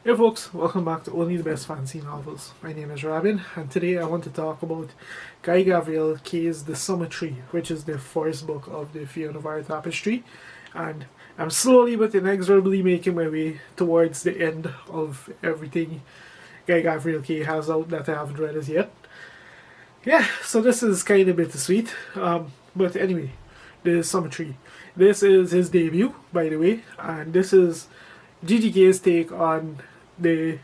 Hey folks, welcome back to Only the Best Fantasy Novels. My name is Robin, and today I want to talk about Guy Gavriel Kay's The Summer Tree, which is the first book of the Fiona Var tapestry. And I'm slowly but inexorably making my way towards the end of everything Guy Gavriel Kay has out that I haven't read as yet. Yeah, so this is kind of bittersweet. But anyway, The Summer Tree. This is his debut, by the way, and this is GGK's take on the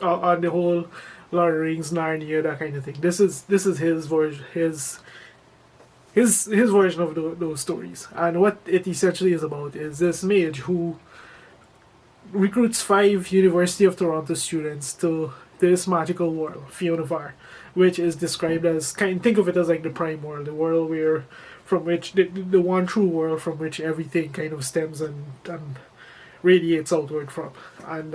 whole Lord of the Rings, Narnia, that kind of thing. This is his version, his version of those stories. And what it essentially is about is this mage who recruits 5 University of Toronto students to this magical world, Fiona Var, which is described as think of it as like the prime world, the world where from which the one true world from which everything kind of stems and radiates outward from. And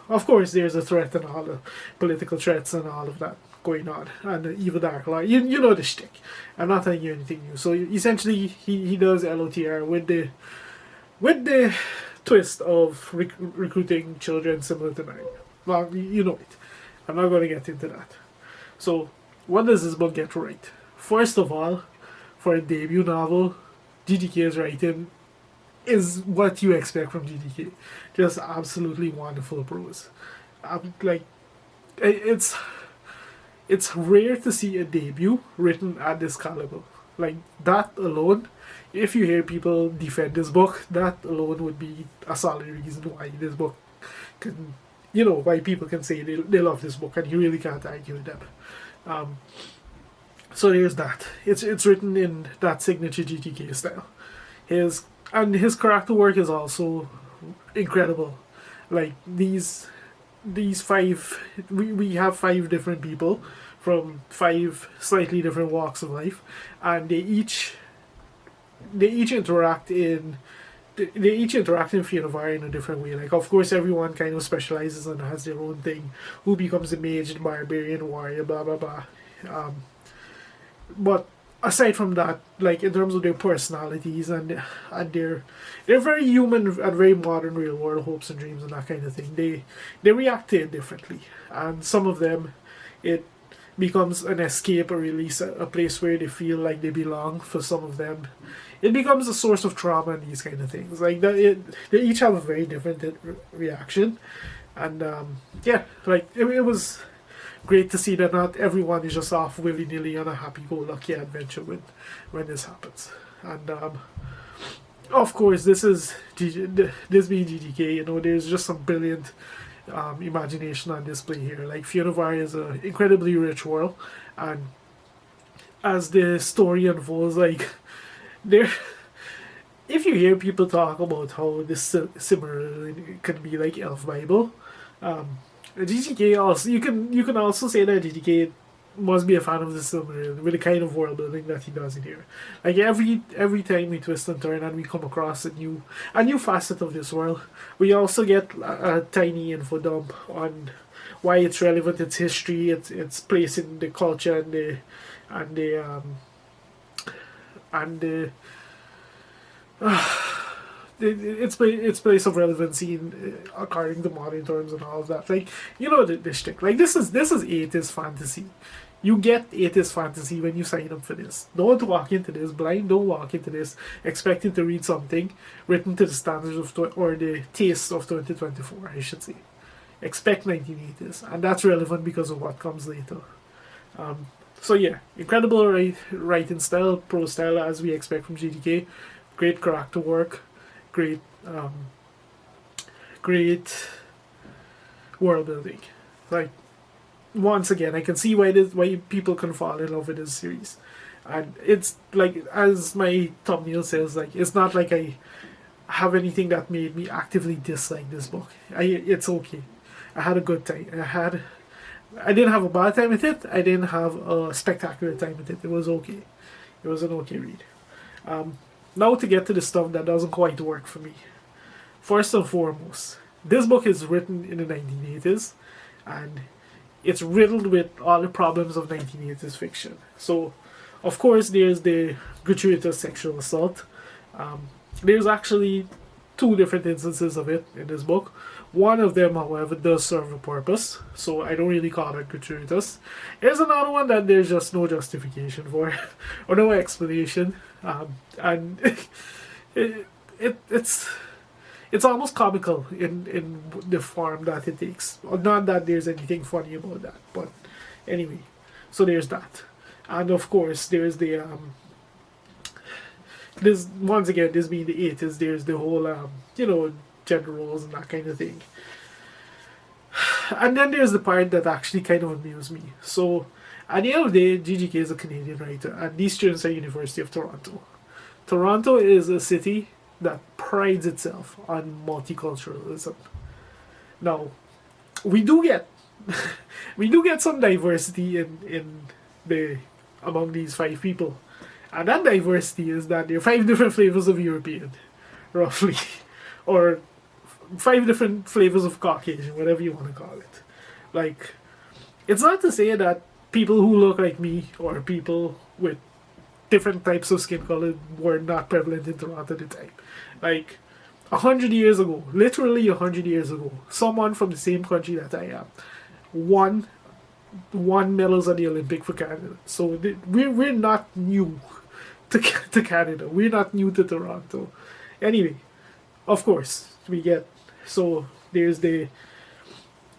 of course, there's a threat and all the political threats and all of that going on, and the evil dark lord. You know the shtick. I'm not telling you anything new. So essentially, he does LOTR with the twist of recruiting children similar to mine. Well, you know it. I'm not going to get into that. So, what does this book get right? First of all, for a debut novel, GGK's writing is what you expect from GDK. Just absolutely wonderful prose. Like, it's rare to see a debut written at this caliber. Like, that alone, if you hear people defend this book, that alone would be a solid reason why this book can, why people can say they love this book, and you really can't argue with them. So there's that. It's written in that signature GTK style. His character work is also incredible. Like these 5, we have 5 different people from 5 slightly different walks of life, and they each interact in Fiona Var in a different way. Like, of course, everyone kind of specializes and has their own thing. Who becomes a mage, the barbarian, warrior, blah blah blah. But aside from that, like in terms of their personalities and they're very human and very modern, real world hopes and dreams and that kind of thing. They react to it differently, and some of them, it becomes an escape, a release, a place where they feel like they belong. For some of them, it becomes a source of trauma and these kind of things. Like that, they each have a very different reaction, and yeah, like it was great to see that not everyone is just off willy nilly on a happy go lucky adventure when this happens. And of course, this being GGK. There's just some brilliant imagination on display here. Like, Fiona Var is an incredibly rich world, and as the story unfolds, like there, if you hear people talk about how this similar can be like Elf Bible, GTK also, you can also say that GTK must be a fan of the Silmarillion with the kind of world building that he does in here. Like, every time we twist and turn and we come across a new facet of this world, we also get a tiny info dump on why it's relevant, its history, its place in the culture and its place of relevancy according to modern terms and all of that. Like, the shtick. Like, this is 80s fantasy. You get 80s fantasy when you sign up for this. Don't walk into this blind. Don't walk into this expecting to read something written to the standards or the taste of 2024, I should say. Expect 1980s, and that's relevant because of what comes later. So yeah, incredible writing style, prose style, as we expect from GDK. Great character work. Great world building. Like, once again, I can see why people can fall in love with this series, and it's like, as my thumbnail says, like, it's not like I have anything that made me actively dislike this book. It's okay. I had a good time. I didn't have a bad time with it. I didn't have a spectacular time with it. It was okay. It was an okay read. Now to get to the stuff that doesn't quite work for me. First and foremost, this book is written in the 1980s, and it's riddled with all the problems of 1980s fiction. So, of course, there's the gratuitous sexual assault. There's actually 2 different instances of it in this book. One of them, however, does serve a purpose, so I don't really call it gratuitous. There's another one that there's just no justification for, or no explanation, and it's almost comical in the form that it takes. Not that there's anything funny about that, but anyway, so there's that, and of course there's the this once again, this being the 80s, there's the whole gender roles and that kind of thing. And then there's the part that actually kind of amused me. So at the end of the day, GGK is a Canadian writer, and these students are University of Toronto. Toronto is a city that prides itself on multiculturalism. Now, we do get some diversity in the among these 5 people. And that diversity is that there are 5 different flavors of European, roughly. Or 5 different flavors of Caucasian, whatever you want to call it. Like, it's not to say that people who look like me or people with different types of skin color were not prevalent in Toronto at the time. Like, 100 years ago, literally 100 years ago, someone from the same country that I am won medals at the Olympic for Canada. So we're not new to Canada. We're not new to Toronto. Anyway, of course, we get, so there's the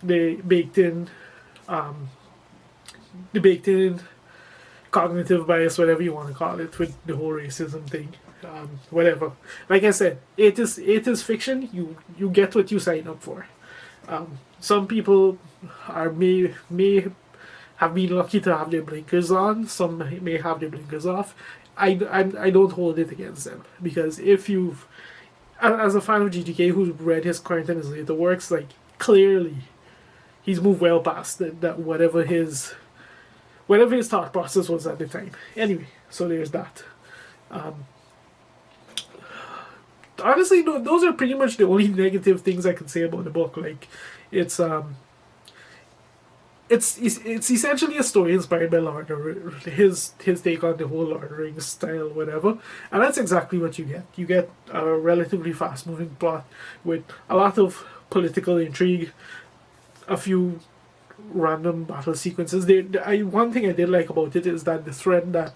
baked in cognitive bias, whatever you want to call it, with the whole racism thing. Whatever. Like I said, it is fiction. You get what you sign up for. Some people may have been lucky to have their blinkers on. Some may have their blinkers off. I don't hold it against them, because if you've, as a fan of GGK who's read his current and his later works, like, clearly he's moved well past that whatever his thought process was at the time. Anyway, so there's that. Honestly, those are pretty much the only negative things I can say about the book. Like, it's essentially a story inspired by Lord of the Rings, his take on the whole Lord of the Rings style, whatever, and that's exactly what you get. You get a relatively fast-moving plot with a lot of political intrigue, a few random battle sequences. One thing I did like about it is that the threat that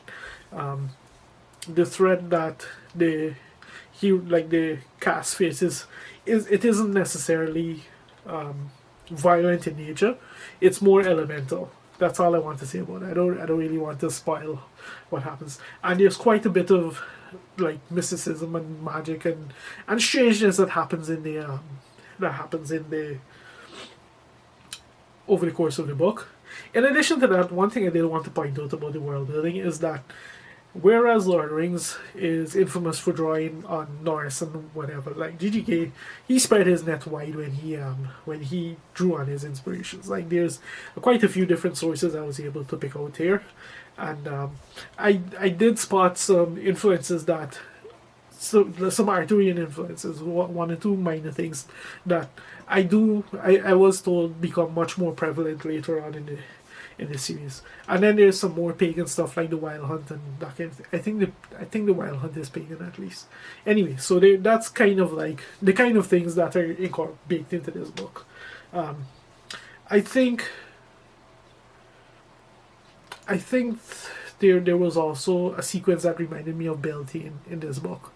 the cast faces isn't necessarily violent in nature. It's more elemental. That's all I want to say about it. I don't really want to spoil what happens. And there's quite a bit of like mysticism and magic and strangeness that happens in the over the course of the book. In addition to that, one thing I did want to point out about the world building is that whereas Lord of the Rings is infamous for drawing on Norse and whatever, like GGK, he spread his net wide when he drew on his inspirations. Like, there's quite a few different sources I was able to pick out here, and I did spot some influences some Arthurian influences, 1 or 2 minor things that I was told become much more prevalent later on in the series. And then there's some more pagan stuff like the Wild Hunt and that kind of thing. I think the Wild Hunt is pagan, at least. Anyway, so that's kind of like the kind of things that are baked into this book. I think there was also a sequence that reminded me of Beltane in this book.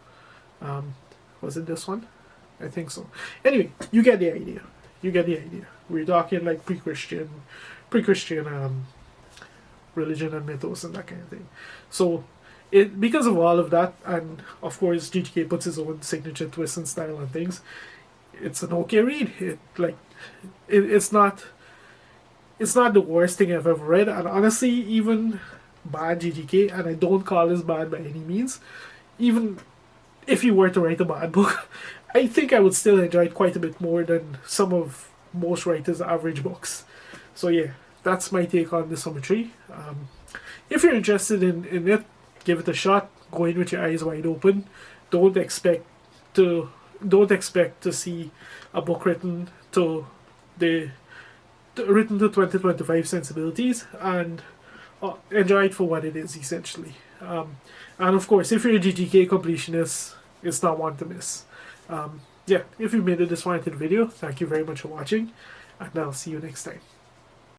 Was it this one? I think so. Anyway, you get the idea. We're talking like pre-Christian religion and mythos and that kind of thing. So because of all of that, and of course GGK puts his own signature twist and style on things, it's an okay read. It's not the worst thing I've ever read, and honestly, even bad GGK, and I don't call this bad by any means, even if you were to write a bad book, I think I would still enjoy it quite a bit more than some of most writers' average books. So yeah, that's my take on the Summitry. If you're interested in it, give it a shot. Go in with your eyes wide open. Don't expect to see a book written to 2025 sensibilities, and enjoy it for what it is, essentially. And of course, if you're a GGK completionist, it's not one to miss. yeah, if you made it this far into the video, thank you very much for watching, and I'll see you next time.